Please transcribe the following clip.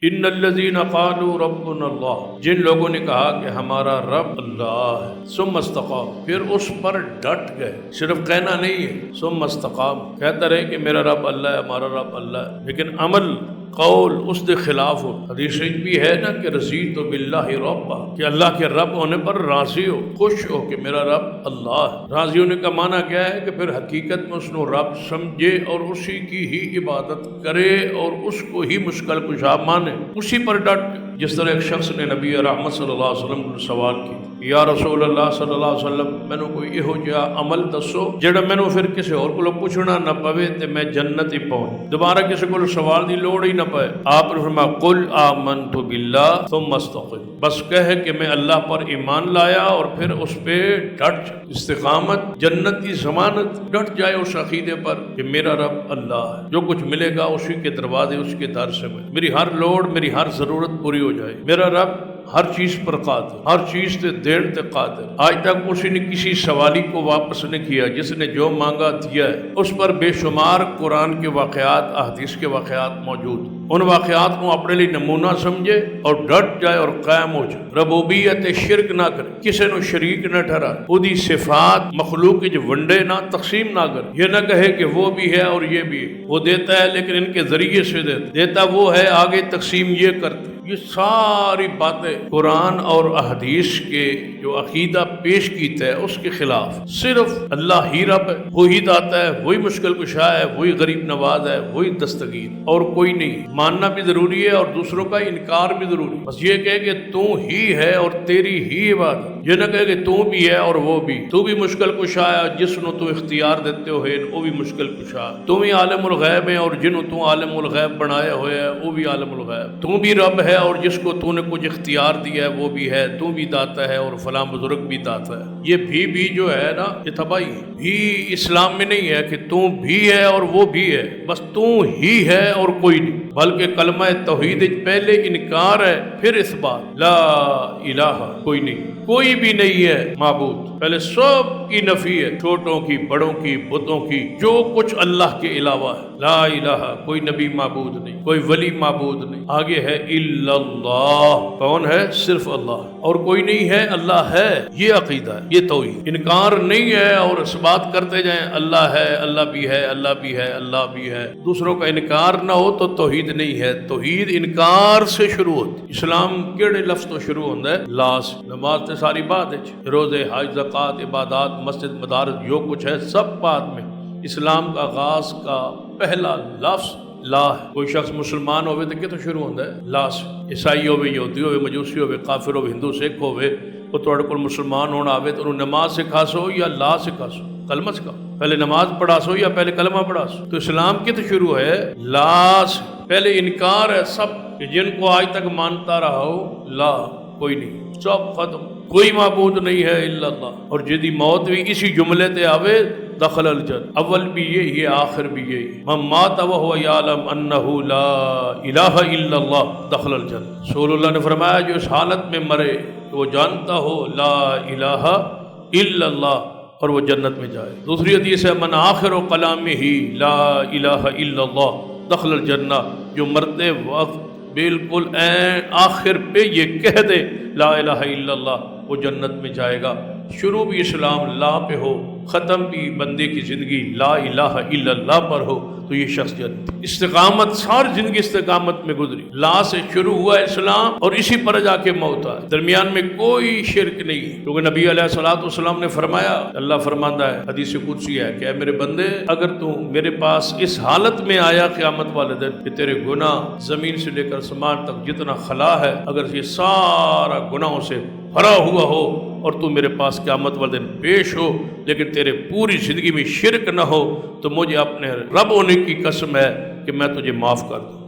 ان الذین قالوا ربنا اللہ، جن لوگوں نے کہا کہ ہمارا رب اللہ ہے، ثم استقاموا، پھر اس پر ڈٹ گئے، صرف کہنا نہیں ہے، ثم استقاموا کہتا رہے کہ میرا رب اللہ ہے، ہمارا رب اللہ ہے، لیکن عمل قول اس کے خلاف ہو۔ حدیث بھی ہے نا کہ رضیت باللہ ربا، کہ اللہ کے رب ہونے پر راضی ہو، خوش ہو کہ میرا رب اللہ ہے۔ راضی ہونے کا معنی کیا ہے کہ پھر حقیقت میں اس نے رب سمجھے اور اسی کی ہی عبادت کرے اور اس کو ہی مشکل کشا مانے، اسی پر ڈٹ۔ جس طرح ایک شخص نے نبی رحمت صلی اللہ علیہ وسلم کو سوال کی، یا رسول اللہ صلی اللہ علیہ وسلم مینوں کوئی یہو جہا عمل دسو جڑا مینوں پھر کسی اور کو پوچھنا نہ پوے تے میں جنت ہی پہنچ، دوبارہ کسی کو سوال دی لوڑ ہی نہ پائے۔ آپ نے فرمایا قل آمنت باللہ ثم استقم، بس کہے کہ میں اللہ پر ایمان لایا اور پھر اس پہ ڈٹ۔ استقامت جنت کی ضمانت، ڈٹ جائے اس عقیدے پر کہ میرا رب اللہ ہے، جو کچھ ملے گا اسی کے دروازے اس کے در سے ملے، میری ہر لوڑ میری ہر ضرورت پوری ہو جائے، میرا رب ہر چیز پر قادر، ہر چیز تے دین تے قادر۔ آج تک اسی نے کسی سوالی کو واپس نہیں کیا، جس نے جو مانگا دیا ہے۔ اس پر بے شمار قرآن کے واقعات، احادیث کے واقعات موجود، ان واقعات کو اپنے لیے نمونہ سمجھے اور ڈٹ جائے اور قائم ہو جائے۔ ربوبیت شرک نہ کرے، کسی نو شریک نہ ٹھہرا، خودی صفات مخلوق کے ونڈے نہ تقسیم نہ کرے، یہ نہ کہے کہ وہ بھی ہے اور یہ بھی ہے، وہ دیتا ہے لیکن ان کے ذریعے سے دیتا وہ ہے، آگے تقسیم یہ کرتے۔ یہ ساری باتیں قرآن اور احادیث کے جو عقیدہ پیش کیتا ہے اس کے خلاف۔ صرف اللہ ہی رب ہے، وہی داتا ہے، وہی مشکل کشا ہے، وہی غریب نواز ہے، وہی دستگیر، اور کوئی نہیں۔ ماننا بھی ضروری ہے اور دوسروں کا انکار بھی ضروری ہے۔ بس یہ کہے کہ تو ہی ہے اور تیری ہی عبادت، یہ نہ کہے کہ تو بھی ہے اور وہ بھی، تو بھی مشکل کشا ہے، جس نو تو اختیار دیتے ہوئے وہ بھی مشکل کشا ہے، تو بھی عالم الغیب ہے اور جنہوں تو عالم الغیب بنائے ہوئے ہے وہ بھی عالم الغیب، تو بھی رب ہے اور جس کو تو نے کچھ اختیار دیا ہے وہ بھی ہے، تو بھی داتا ہے اور فلاں بزرگ بھی داتا ہے۔ یہ بھی جو ہے نا، یہ تباہی بھی اسلام میں نہیں ہے کہ تو بھی ہے اور وہ بھی ہے، بس تو ہی ہے اور کوئی نہیں، بلکہ کلمہ توحید پہلے انکار ہے پھر اثبات، لا الہ، کوئی نہیں، کوئی بھی نہیں ہے معبود، پہلے سب کی نفی ہے، چھوٹوں کی، بڑوں کی، بتوں کی، جو کچھ اللہ کے علاوہ ہے، لا الہ، کوئی نبی معبود نہیں، کوئی ولی معبود نہیں، آگے ہے الا اللہ، کون ہے؟ صرف اللہ، اور کوئی نہیں ہے، اللہ ہے، یہ عقیدہ ہے، یہ توحید۔ انکار نہیں ہے اور اس بات کرتے جائیں اللہ ہے، اللہ بھی ہے، اللہ بھی ہے، اللہ بھی ہے، دوسروں کا انکار نہ ہو تو توحید نہیں ہے۔ توحید انکار سے شروع ہوتی۔ اسلام کیڑے لفظ تو شروع ہوتا ہے لا سے، نماز تے ساری بات ہے، روزے، حج، زکوٰۃ، عبادات، مسجد، مدارس، جو کچھ ہے سب بعد میں۔ اسلام کا آغاز کا پہلا لفظ لا ہے۔ کوئی شخص مسلمان ہوئے تو کتوں شروع ہوتا ہے؟ لا سے۔ عیسائی ہوئے، یہودی ہوئے، مجوسی ہوئے، کافر ہوئے، ہندو سکھ ہوئے، وہ تھوڑے کو مسلمان ہونا آوے تو انہوں نماز سکھا سو یا لا سکھا سو، کلمہ سکھا، پہلے نماز پڑھا سو یا پہلے کلمہ پڑھا سو۔ تو اسلام کت شروع ہے؟ لا سے۔ پہلے انکار ہے سب، کہ جن کو آج تک مانتا رہا ہو، لا، کوئی نہیں، سب ختم، کوئی معبود نہیں ہے الا اللہ، اور جدی موت بھی اسی جملے تے آوے دخل الجنہ، اول بھی یہی ہے آخر بھی یہی ہے، من مات وهو يعلم انه لا الہ الا اللہ دخل الجنہ۔ رسول اللہ نے فرمایا جو اس حالت میں مرے کہ وہ جانتا ہو لا الہ الا اللہ اور وہ جنت میں جائے۔ دوسری حدیث ہے من آخر کلامہ لا الہ الا اللہ دخل الجنہ، جو مرتے وقت بالکل آخر پہ یہ کہہ دے لا الہ الا اللہ وہ جنت میں جائے گا۔ شروع بھی اسلام لا پہ ہو، ختم بھی بندے کی زندگی لا الہ الا اللہ پر ہو تو یہ شخص جنت۔ استقامت، ساری زندگی استقامت میں گزری، لا سے شروع ہوا اسلام اور اسی پر جا کے موت ہے، درمیان میں کوئی شرک نہیں، کیونکہ نبی علیہ الصلوۃ والسلام نے فرمایا، اللہ فرماتا ہے، حدیث قدسی ہے کہ اے میرے بندے اگر تو میرے پاس اس حالت میں آیا قیامت والے دن کہ تیرے گناہ زمین سے لے کر آسمان تک جتنا خلا ہے اگر یہ سارا گناہوں سے بھرا ہوا ہو اور تو میرے پاس قیامت والے دن پیش ہو لیکن تیرے پوری زندگی میں شرک نہ ہو تو مجھے اپنے رب ہونے کی قسم ہے کہ میں تجھے معاف کر دوں۔